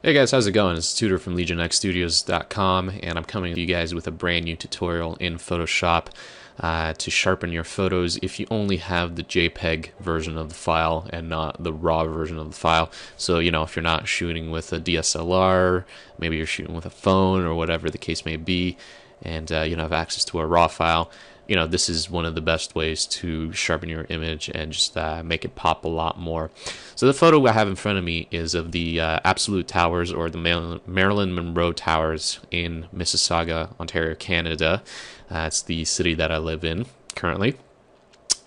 Hey guys, how's it going? It's Tudor from LegionXstudios.com, and I'm coming to you guys with a brand new tutorial in Photoshop to sharpen your photos if you only have the JPEG version of the file and not the RAW version of the file. So, if you're not shooting with a DSLR, maybe you're shooting with a phone or whatever the case may be, and you don't have access to a RAW file, this is one of the best ways to sharpen your image and just make it pop a lot more. So the photo I have in front of me is of the Absolute Towers, or the Marilyn Monroe Towers in Mississauga, Ontario, Canada. It's the city that I live in currently.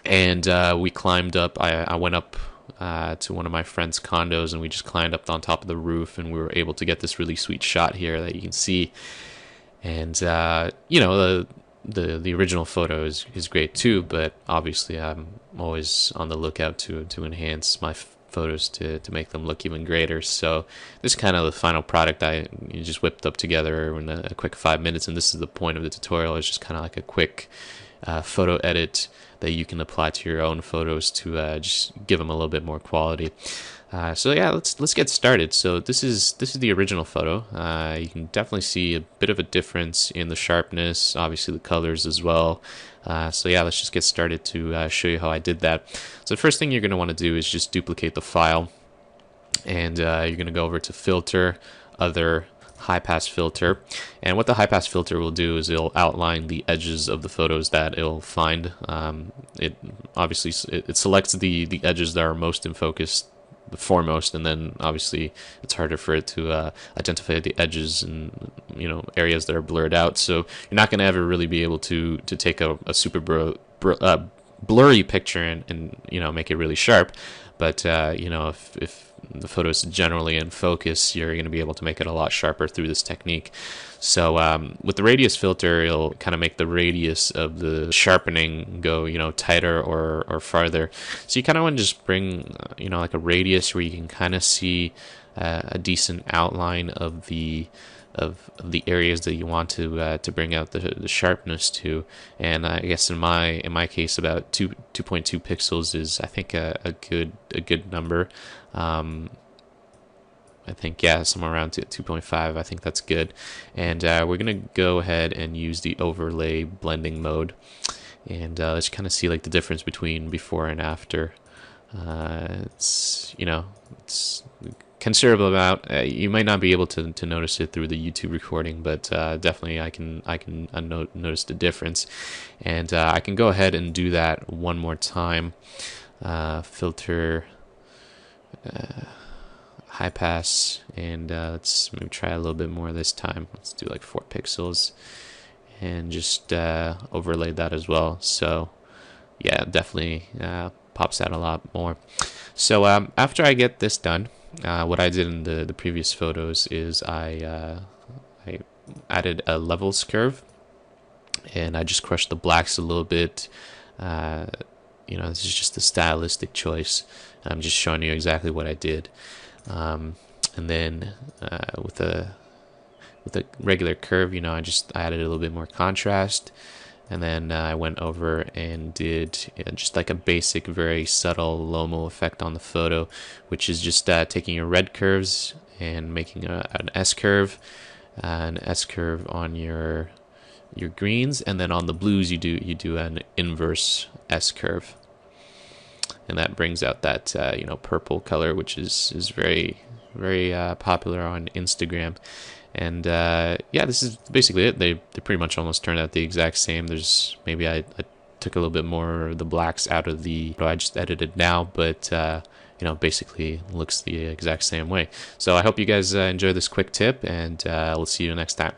And we climbed up, I went up to one of my friend's condos, and we just climbed up on top of the roof, and we were able to get this really sweet shot here that you can see. And, the original photo is great too, but obviously I'm always on the lookout to enhance my photos to make them look even greater. So this is kind of the final product I just whipped up together in a quick 5 minutes, and this is the point of the tutorial. It's just kind of like a quick photo edit that you can apply to your own photos to just give them a little bit more quality. So yeah, let's get started. So this is the original photo. You can definitely see a bit of a difference in the sharpness, obviously the colors as well. So yeah, let's just get started to show you how I did that. So the first thing you're going to want to do is just duplicate the file, and you're going to go over to Filter, Other, High Pass Filter. And what the high pass filter will do is it'll outline the edges of the photos that it'll find. It obviously selects the edges that are most in focus foremost, and then obviously it's harder for it to identify the edges and areas that are blurred out. So you're not going to ever really be able to take a super blurry picture and make it really sharp. But if the photo is generally in focus, you're going to be able to make it a lot sharper through this technique. So with the radius filter, it'll kind of make the radius of the sharpening go tighter or farther. So you kind of want to just bring like a radius where you can kind of see a decent outline of the areas that you want to bring out the sharpness to. And I guess in my case, about 2.2 pixels is, I think, a good number. I think, yeah, somewhere around 2.5. I think that's good. And we're gonna go ahead and use the overlay blending mode, and let's kind of see like the difference between before and after. It's considerable amount. You might not be able to notice it through the YouTube recording, but definitely I can notice the difference. And I can go ahead and do that one more time. Filter, high pass, and let's maybe try a little bit more this time. Let's do like 4 pixels and just overlay that as well. So yeah, definitely pops out a lot more. So after I get this done, what I did in the previous photos is I added a levels curve, and I just crushed the blacks a little bit. This is just a stylistic choice. I'm just showing you exactly what I did. And then with a regular curve, I just added a little bit more contrast. And then I went over and did just like a basic, very subtle Lomo effect on the photo, which is just taking your red curves and making an S curve on your greens, and then on the blues you do an inverse S curve, and that brings out that purple color, which is very popular on Instagram. And yeah, this is basically it. They pretty much almost turned out the exact same. There's maybe I took a little bit more of the blacks out of the I just edited now, but basically looks the exact same way. So I hope you guys enjoy this quick tip, and we'll see you next time.